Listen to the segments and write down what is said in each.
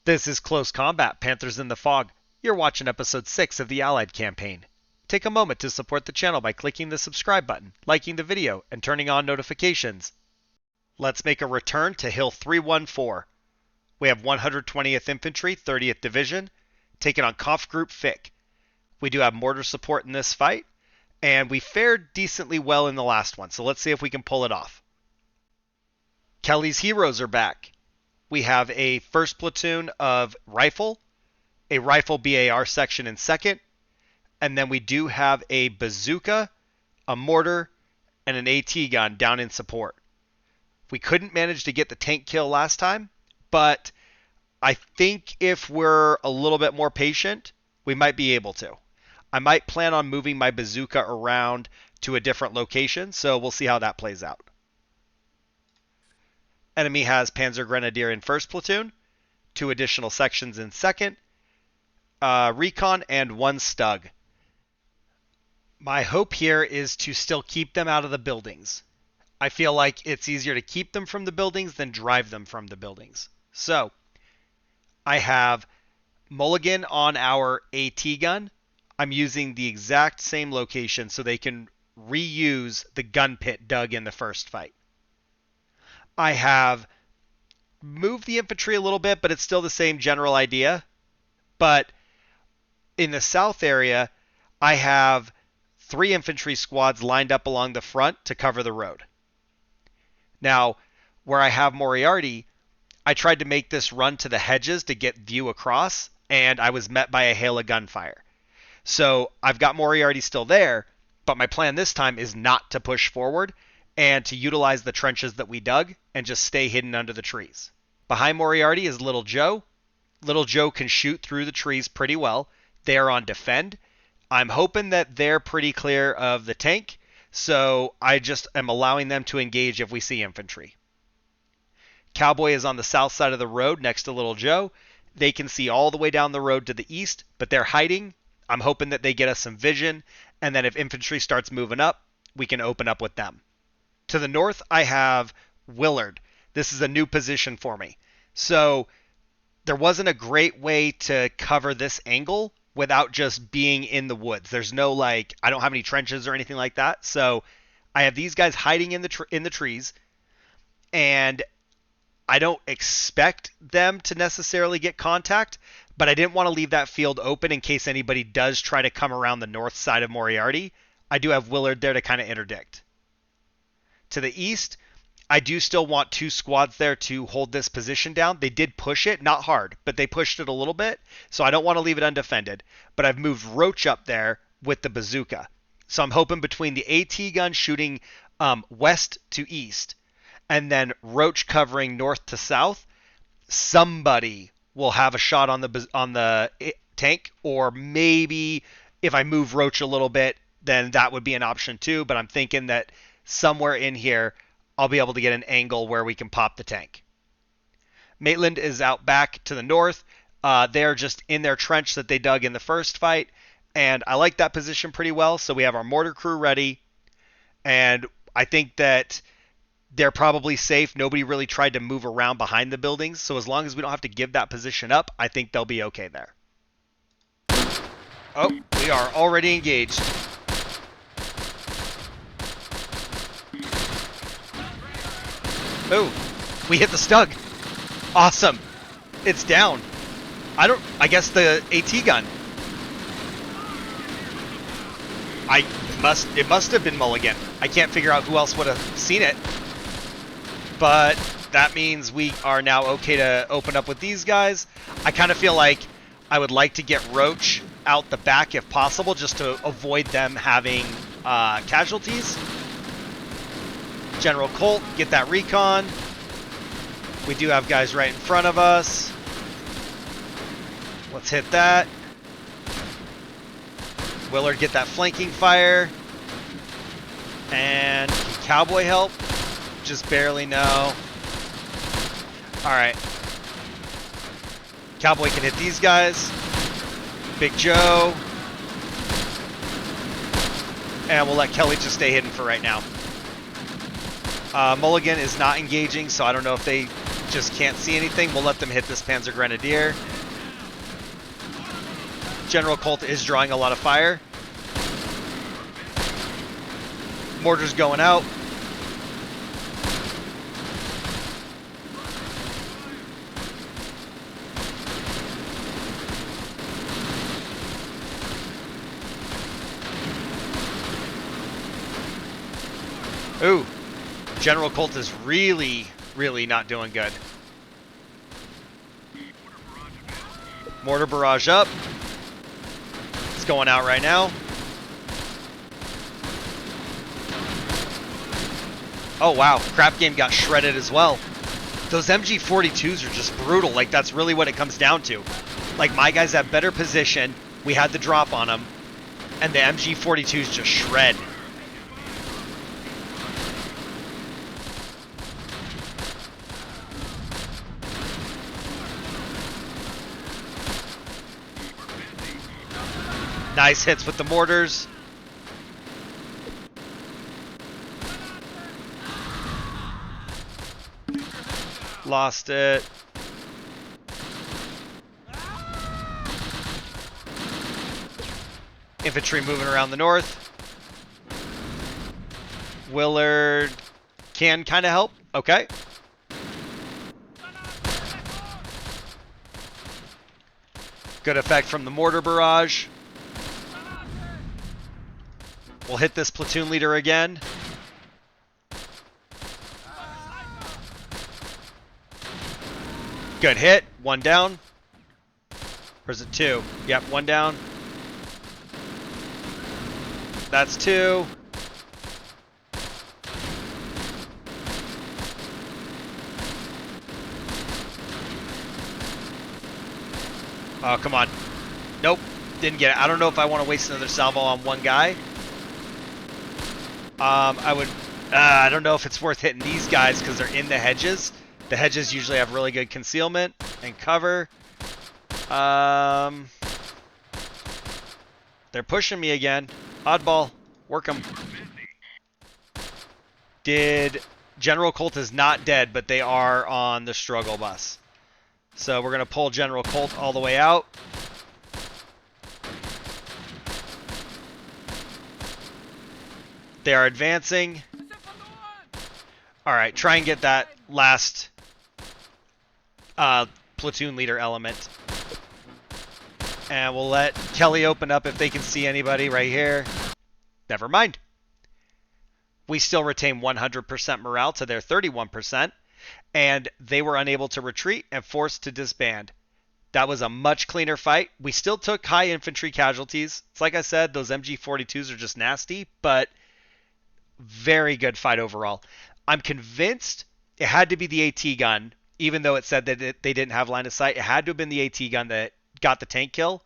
This is Close Combat, Panthers in the Fog. You're watching episode 6 of the Allied campaign. Take a moment to support the channel by clicking the subscribe button, liking the video, and turning on notifications. Let's make a return to Hill 314. We have 120th Infantry, 30th Division, taking on Kampfgruppe Fick. We do have mortar support in this fight, and we fared decently well in the last one, so let's see if we can pull it off. Kelly's heroes are back. We have a first platoon of rifle, a rifle BAR section in second, and then we do have a bazooka, a mortar, and an AT gun down in support. We couldn't manage to get the tank kill last time, but I think if we're a little bit more patient, we might be able to. I might plan on moving my bazooka around to a different location, so we'll see how that plays out. Enemy has Panzer Grenadier in first platoon, 2 additional sections in second, recon, and 1 stug. My hope here is to still keep them out of the buildings. I feel like it's easier to keep them from the buildings than drive them from the buildings. So, I have Mulligan on our AT gun. I'm using the exact same location so they can reuse the gun pit dug in the first fight. I have moved the infantry a little bit, but it's still the same general idea. But in the south area, I have 3 infantry squads lined up along the front to cover the road. Now, where I have Moriarty, I tried to make this run to the hedges to get view across, and I was met by a hail of gunfire. So I've got Moriarty still there, but my plan this time is not to push forward and to utilize the trenches that we dug and just stay hidden under the trees. Behind Moriarty is Little Joe. Little Joe can shoot through the trees pretty well. They are on defend. I'm hoping that they're pretty clear of the tank, so I just am allowing them to engage if we see infantry. Cowboy is on the south side of the road next to Little Joe. They can see all the way down the road to the east, but they're hiding. I'm hoping that they get us some vision, and then if infantry starts moving up, we can open up with them. To the north, I have Willard. This is a new position for me. So there wasn't a great way to cover this angle without just being in the woods. There's no I don't have any trenches or anything like that. So I have these guys hiding in the trees, and I don't expect them to necessarily get contact, but I didn't want to leave that field open in case anybody does try to come around the north side of Moriarty. I do have Willard there to kind of interdict. To the east, I do still want 2 squads there to hold this position down. They did push it, not hard, but they pushed it a little bit, so I don't want to leave it undefended. But I've moved Roach up there with the bazooka. So I'm hoping between the AT gun shooting west to east and then Roach covering north to south, somebody will have a shot on the tank, or maybe if I move Roach a little bit, then that would be an option too, but I'm thinking that somewhere in here, I'll be able to get an angle where we can pop the tank. Maitland is out back to the north. They're just in their trench that they dug in the first fight, and I like that position pretty well, so we have our mortar crew ready, and I think that they're probably safe. Nobody really tried to move around behind the buildings, so as long as we don't have to give that position up, I think they'll be okay there. Oh, we are already engaged. Oh, we hit the stug. Awesome. It's down. I guess the AT gun. It must have been Mulligan. I can't figure out who else would have seen it. But that means we are now okay to open up with these guys. I kind of feel like I would like to get Roach out the back if possible, just to avoid them having casualties. General Colt, get that recon. We do have guys right in front of us. Let's hit that. Willard, get that flanking fire. And can Cowboy help? Just barely, no. Alright. Cowboy can hit these guys. Big Joe. And we'll let Kelly just stay hidden for right now. Mulligan is not engaging, so I don't know if they just can't see anything. We'll let them hit this Panzer Grenadier. General Colt is drawing a lot of fire. Mortar's going out. Ooh, General Colt is really, really not doing good. Mortar barrage up. It's going out right now. Oh wow, Crap Game got shredded as well. Those MG42s are just brutal. Like, that's really what it comes down to. Like, my guys have better position. We had the drop on them. And the MG42s just shred. Nice hits with the mortars. Lost it. Infantry moving around the north. Willard can kind of help. Okay. Good effect from the mortar barrage. We'll hit this platoon leader again. Good hit. One down. Or is it two? Yep, one down. That's two. Oh, come on. Nope. Didn't get it. I don't know if I want to waste another salvo on one guy. I don't know if it's worth hitting these guys because they're in the hedges. The hedges usually have really good concealment and cover. They're pushing me again. Oddball. Work them. General Colt is not dead, but they are on the struggle bus. So we're going to pull General Colt all the way out. They are advancing. All right, try and get that last platoon leader element. And we'll let Kelly open up if they can see anybody right here. Never mind. We still retain 100% morale to their 31%, and they were unable to retreat and forced to disband. That was a much cleaner fight. We still took high infantry casualties. It's like I said, those MG42s are just nasty, but very good fight overall. I'm convinced it had to be the AT gun, even though it said that they didn't have line of sight. It had to have been the AT gun that got the tank kill,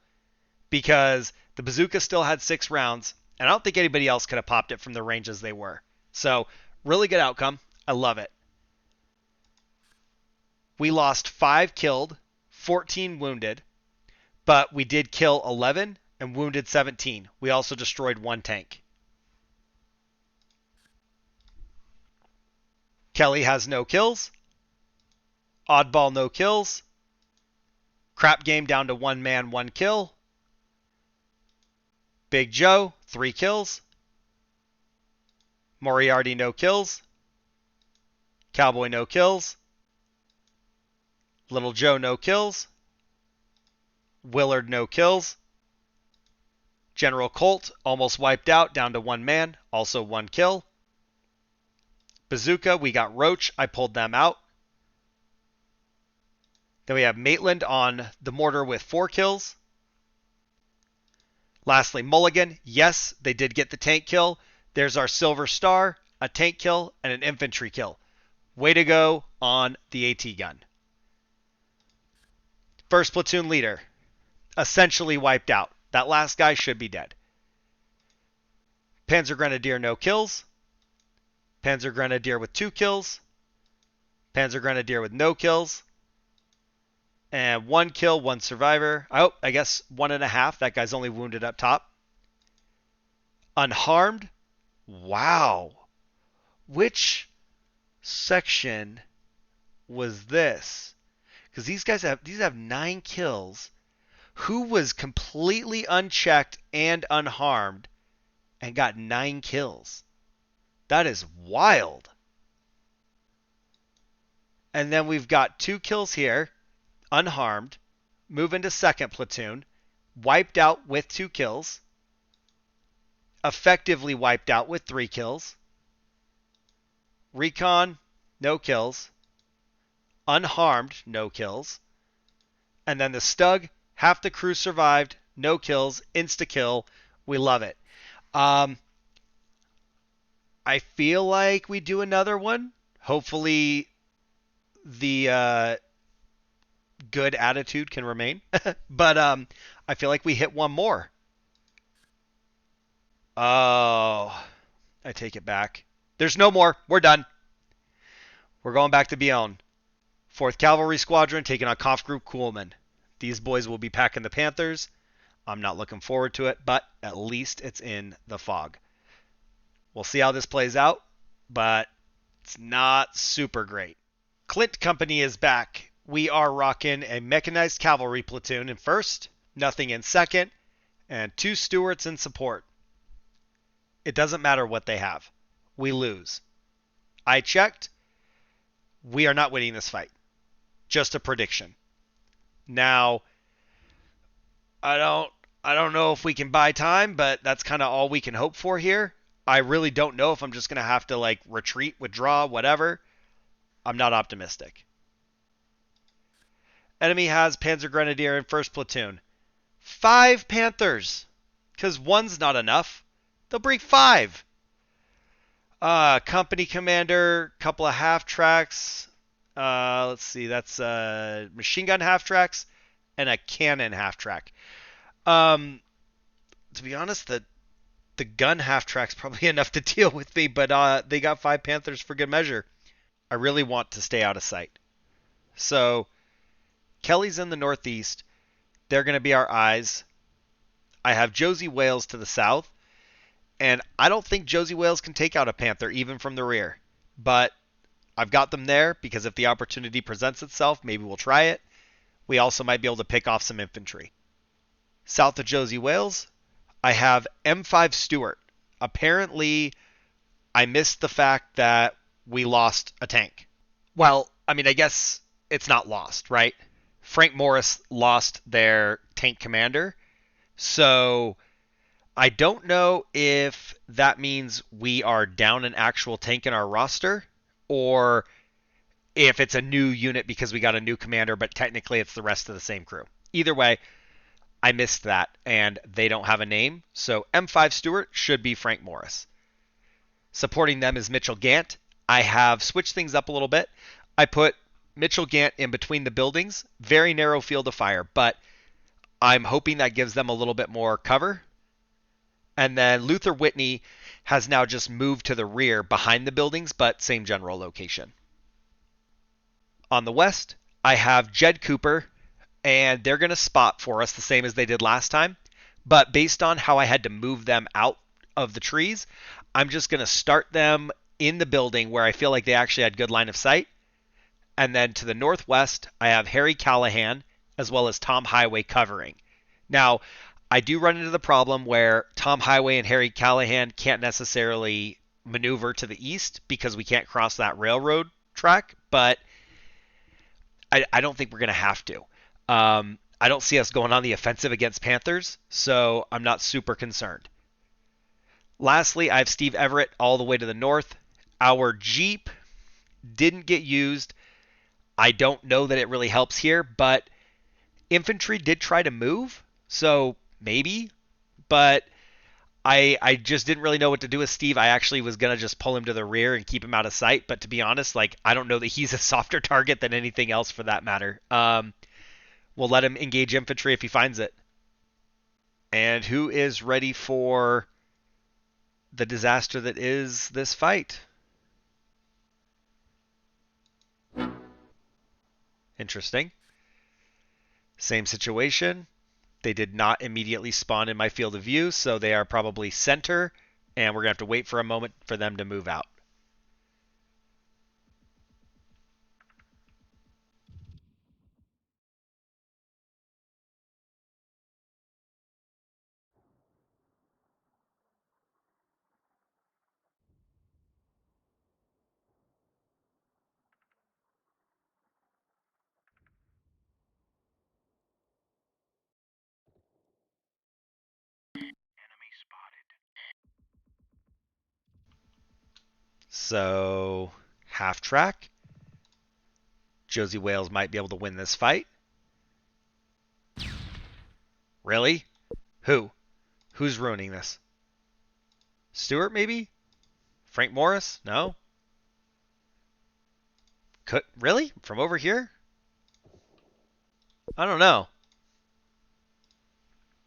because the bazooka still had 6 rounds, and I don't think anybody else could have popped it from the ranges they were. So, really good outcome. I love it. We lost 5 killed, 14 wounded, but we did kill 11 and wounded 17. We also destroyed 1 tank. Kelly has no kills. Oddball, no kills. Crap Game down to 1 man, 1 kill. Big Joe, 3 kills. Moriarty, no kills. Cowboy, no kills. Little Joe, no kills. Willard, no kills. General Colt, almost wiped out, down to 1 man, also 1 kill. Bazooka, we got Roach. I pulled them out. Then we have Maitland on the mortar with 4 kills. Lastly, Mulligan. Yes, they did get the tank kill. There's our Silver Star, a tank kill, and an infantry kill. Way to go on the AT gun. First platoon leader, essentially wiped out. That last guy should be dead. Panzer Grenadier, no kills. Panzer Grenadier with 2 kills. Panzer Grenadier with no kills. And 1 kill, 1 survivor. Oh, I guess 1.5. That guy's only wounded up top. Unharmed. Wow. Which section was this. Because these have 9 kills. Who was completely unchecked and unharmed and got 9 kills? That is wild. And then we've got 2 kills here, unharmed. Move into second platoon. Wiped out with 2 kills. Effectively wiped out with 3 kills. Recon, no kills. Unharmed, no kills. And then the Stug, half the crew survived, no kills, insta-kill. We love it. I feel like we do another one. Hopefully the good attitude can remain. But I feel like we hit one more. Oh, I take it back. There's no more. We're done. We're going back to Bion. 4th Cavalry Squadron taking on Conf Group Kuhlman. These boys will be packing the Panthers. I'm not looking forward to it, but at least it's in the fog. We'll see how this plays out, but it's not super great. Clint Company is back. We are rocking a mechanized cavalry platoon in first, nothing in second, and 2 Stewarts in support. It doesn't matter what they have. We lose. I checked. We are not winning this fight. Just a prediction. Now, I don't know if we can buy time, but that's kind of all we can hope for here. I really don't know if I'm just going to have to like retreat, withdraw, whatever. I'm not optimistic. Enemy has Panzer Grenadier in first platoon. 5 Panthers. Because 1's not enough. They'll bring 5. Company commander, couple of half tracks. Let's see, that's machine gun half tracks and a cannon half track. To be honest, the gun half track's probably enough to deal with me, but they got 5 Panthers for good measure. I really want to stay out of sight. So Kelly's in the northeast. They're going to be our eyes. I have Josie Wales to the south. And I don't think Josie Wales can take out a Panther even from the rear. But I've got them there because if the opportunity presents itself, maybe we'll try it. We also might be able to pick off some infantry. South of Josie Wales, I have M5 Stewart. Apparently, I missed the fact that we lost a tank. Well, I mean, I guess it's not lost, right? Frank Morris lost their tank commander. So I don't know if that means we are down an actual tank in our roster or if it's a new unit because we got a new commander, but technically it's the rest of the same crew. Either way, I missed that, and they don't have a name, so M5 Stewart should be Frank Morris. Supporting them is Mitchell Gant. I have switched things up a little bit. I put Mitchell Gant in between the buildings, very narrow field of fire, but I'm hoping that gives them a little bit more cover. And then Luther Whitney has now just moved to the rear behind the buildings, but same general location. On the west, I have Jed Cooper, and they're going to spot for us the same as they did last time. But based on how I had to move them out of the trees, I'm just going to start them in the building where I feel like they actually had good line of sight. And then to the northwest, I have Harry Callahan as well as Tom Highway covering. Now, I do run into the problem where Tom Highway and Harry Callahan can't necessarily maneuver to the east because we can't cross that railroad track, but I don't think we're going to have to. I don't see us going on the offensive against Panthers, so I'm not super concerned. Lastly, I have Steve Everett all the way to the north. Our Jeep didn't get used. I don't know that it really helps here, but infantry did try to move, so maybe. But I just didn't really know what to do with Steve. I actually was going to just pull him to the rear and keep him out of sight, but to be honest, like I don't know that he's a softer target than anything else for that matter. We'll let him engage infantry if he finds it. And who is ready for the disaster that is this fight? Interesting. Same situation. They did not immediately spawn in my field of view, so they are probably center, and we're going to have to wait for a moment for them to move out. So, half track. Josie Wales might be able to win this fight. Really? Who? Who's ruining this? Stewart, maybe? Frank Morris? No? Really? From over here? I don't know.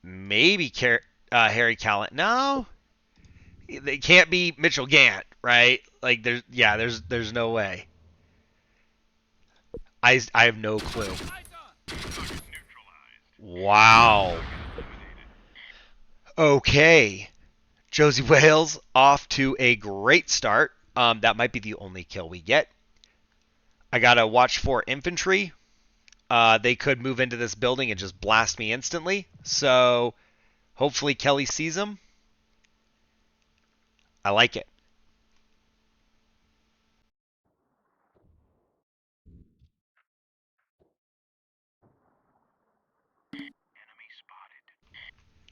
Maybe Harry Callan. No, they can't be Mitchell Gant, right? Like there's no way. I have no clue. Wow. Okay. Josie Wales off to a great start. That might be the only kill we get. I gotta watch for infantry. They could move into this building and just blast me instantly. So hopefully Kelly sees them. I like it.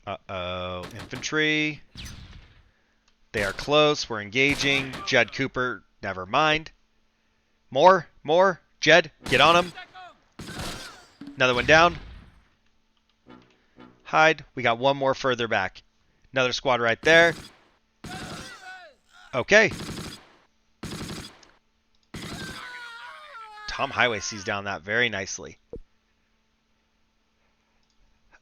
Uh-oh. Infantry. They are close. We're engaging. Jed Cooper, never mind. More. Jed, get on him. Another one down. Hide. We got one more further back. Another squad right there. Okay. Tom Highway sees down that very nicely.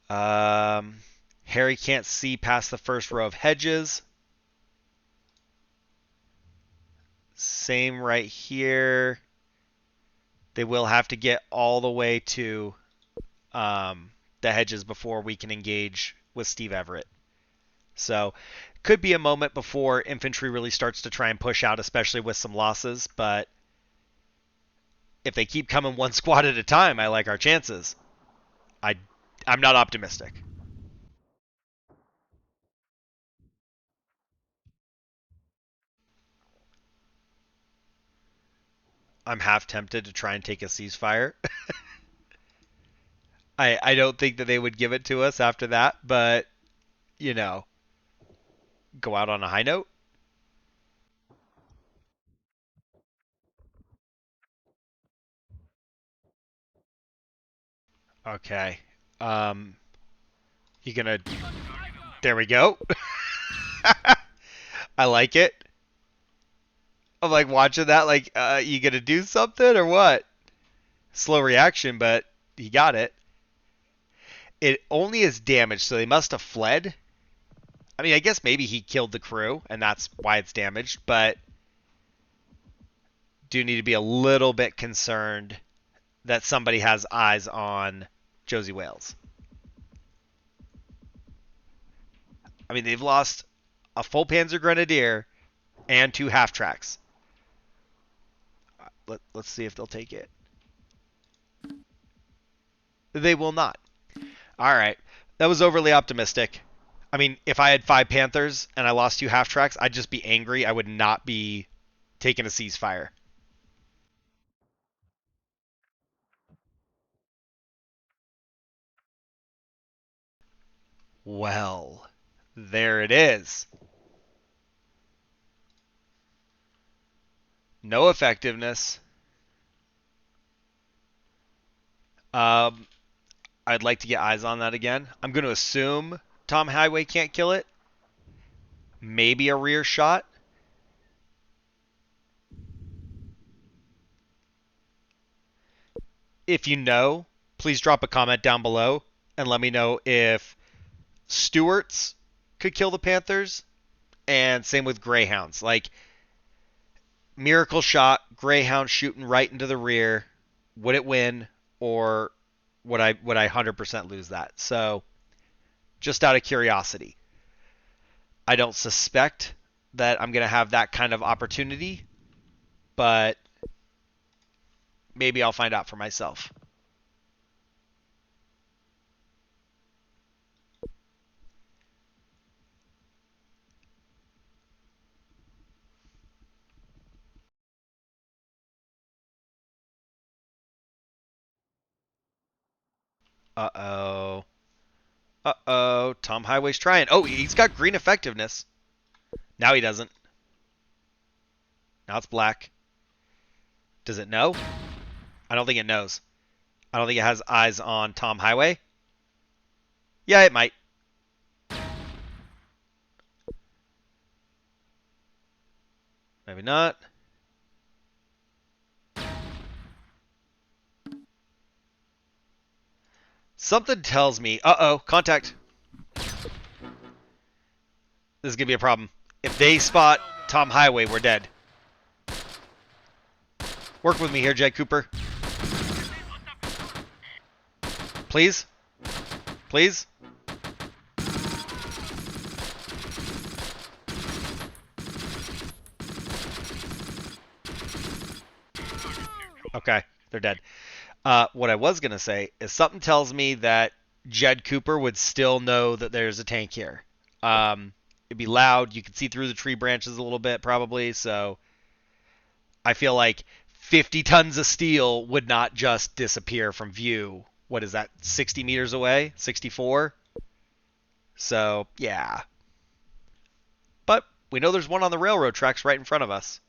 Harry can't see past the first row of hedges. Same right here. They will have to get all the way to the hedges before we can engage with Steve Everett. So could be a moment before infantry really starts to try and push out, especially with some losses. But if they keep coming one squad at a time, I like our chances. I'm not optimistic. I'm half tempted to try and take a ceasefire. I don't think that they would give it to us after that, but you know, go out on a high note. Okay. Um, you gonna? There we go. I like it. I'm like watching that. Like, you gonna do something or what? Slow reaction, but he got it. It only is damaged, so they must have fled. I mean, I guess maybe he killed the crew, and that's why it's damaged. But do need to be a little bit concerned that somebody has eyes on Josie Wales. I mean, they've lost a full Panzer Grenadier and two half tracks. Let's see if they'll take it. They will not. All right. That was overly optimistic. I mean, if I had five Panthers and I lost two half tracks, I'd just be angry. I would not be taking a ceasefire. Well, there it is. No effectiveness. Um, I'd like to get eyes on that again. I'm going to assume Tom Highway can't kill it. Maybe a rear shot. If you know, please drop a comment down below and let me know if Stewart's could kill the Panthers, and same with Greyhounds. Like, miracle shot, Greyhound shooting right into the rear. Would it win, or would I 100% lose that? So, just out of curiosity, I don't suspect that I'm going to have that kind of opportunity, but maybe I'll find out for myself. Uh-oh. Uh-oh. Tom Highway's trying. Oh, he's got green effectiveness. Now he doesn't. Now it's black. Does it know? I don't think it knows. I don't think it has eyes on Tom Highway. Yeah, it might. Maybe not. Something tells me... Uh-oh, contact. This is going to be a problem. If they spot Tom Highway, we're dead. Work with me here, Jed Cooper. Please? Please? Okay, they're dead. What I was going to say is something tells me that Jed Cooper would still know that there's a tank here. It'd be loud. You could see through the tree branches a little bit, probably. So I feel like 50 tons of steel would not just disappear from view. What is that, 60 meters away? 64? So, yeah. But we know there's one on the railroad tracks right in front of us.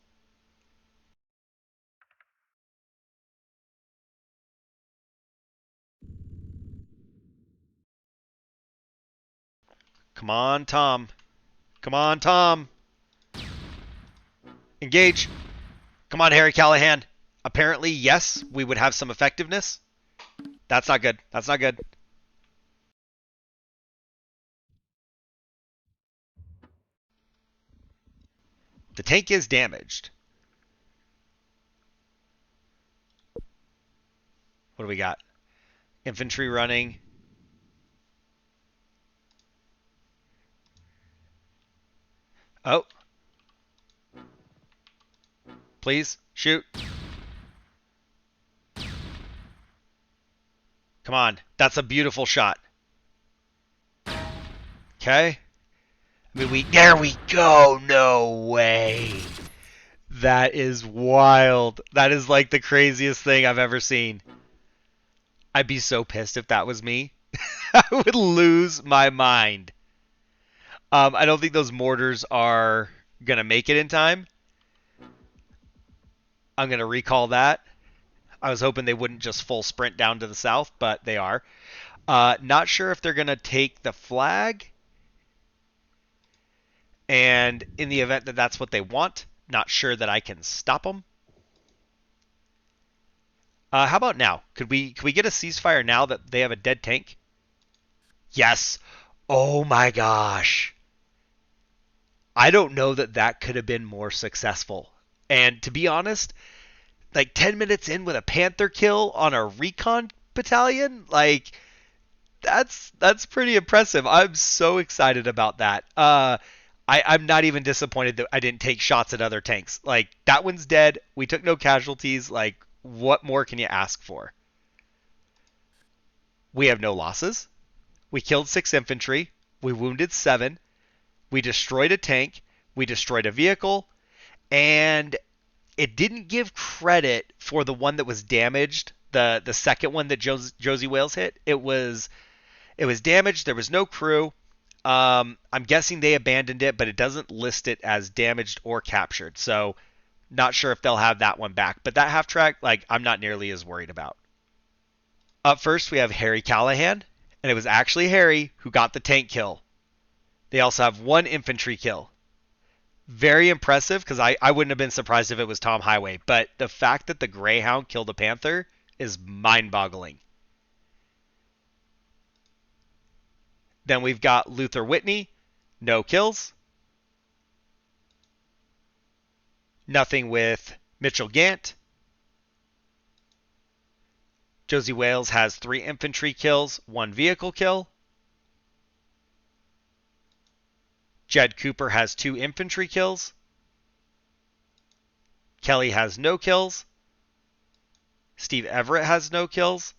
Come on, Tom. Come on, Tom. Engage. Come on, Harry Callahan. Apparently, yes, we would have some effectiveness. That's not good. That's not good. The tank is damaged. What do we got? Infantry running. Oh. Please, shoot. Come on. That's a beautiful shot. Okay. There we go. No way. That is wild. That is like the craziest thing I've ever seen. I'd be so pissed if that was me. I would lose my mind. I don't think those mortars are going to make it in time. I'm going to recall that. I was hoping they wouldn't just full sprint down to the south, but they are. Not sure if they're going to take the flag. And in the event that that's what they want, not sure that I can stop them. How about now? Could we get a ceasefire now that they have a dead tank? Yes. Oh my gosh. I don't know that that could have been more successful. And to be honest, like 10 minutes in with a Panther kill on a recon battalion, like that's pretty impressive. I'm so excited about that. I'm not even disappointed that I didn't take shots at other tanks. Like that one's dead. We took no casualties. Like what more can you ask for? We have no losses. We killed 6 infantry. We wounded 7. We destroyed a tank. We destroyed a vehicle. And it didn't give credit for the one that was damaged. The second one that Josie Wales hit. It was damaged. There was no crew. I'm guessing they abandoned it, but it doesn't list it as damaged or captured. So not sure if they'll have that one back. But that half track, like, I'm not nearly as worried about. Up first, we have Harry Callahan, and it was actually Harry who got the tank kill. They also have 1 infantry kill. Very impressive, because I wouldn't have been surprised if it was Tom Highway. But the fact that the Greyhound killed a Panther is mind-boggling. Then we've got Luther Whitney, no kills. Nothing with Mitchell Gant. Josie Wales has 3 infantry kills, 1 vehicle kill. Jed Cooper has 2 infantry kills. Kelly has no kills. Steve Everett has no kills.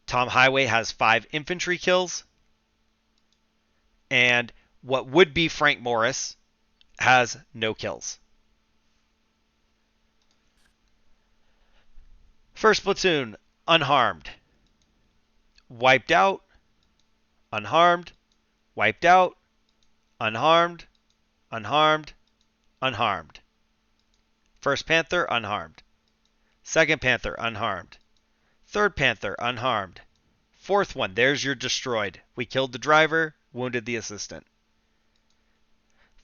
Tom Highway has 5 infantry kills. And what would be Frank Morris has no kills. First platoon, unharmed. Wiped out. Unharmed. Wiped out. Unharmed. Unharmed. Unharmed. First Panther, unharmed. Second Panther, unharmed. Third Panther, unharmed. Fourth one, there's your destroyed. We killed the driver, wounded the assistant.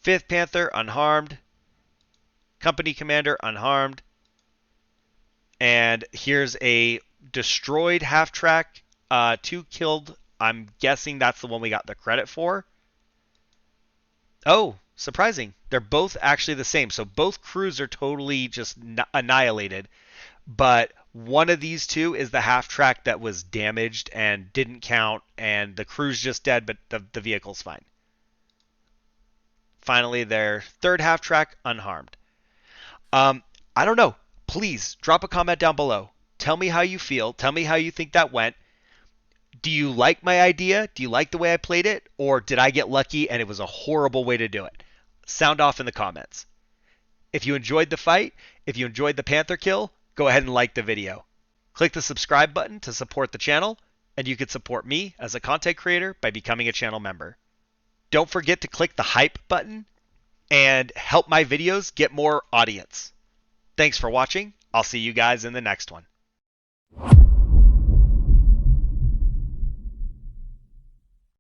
Fifth Panther, unharmed. Company commander, unharmed. And here's a destroyed half-track, 2 killed. I'm guessing that's the one we got the credit for. Oh, surprising. They're both actually the same. So both crews are totally just annihilated. But one of these two is the half-track that was damaged and didn't count, and the crew's just dead, but the vehicle's fine. Finally, their third half-track, unharmed. I don't know. Please drop a comment down below. Tell me how you feel. Tell me how you think that went. Do you like my idea? Do you like the way I played it? Or did I get lucky and it was a horrible way to do it? Sound off in the comments. If you enjoyed the fight, if you enjoyed the Panther kill, go ahead and like the video. Click the subscribe button to support the channel, and you can support me as a content creator by becoming a channel member. Don't forget to click the hype button and help my videos get more audience. Thanks for watching. I'll see you guys in the next one.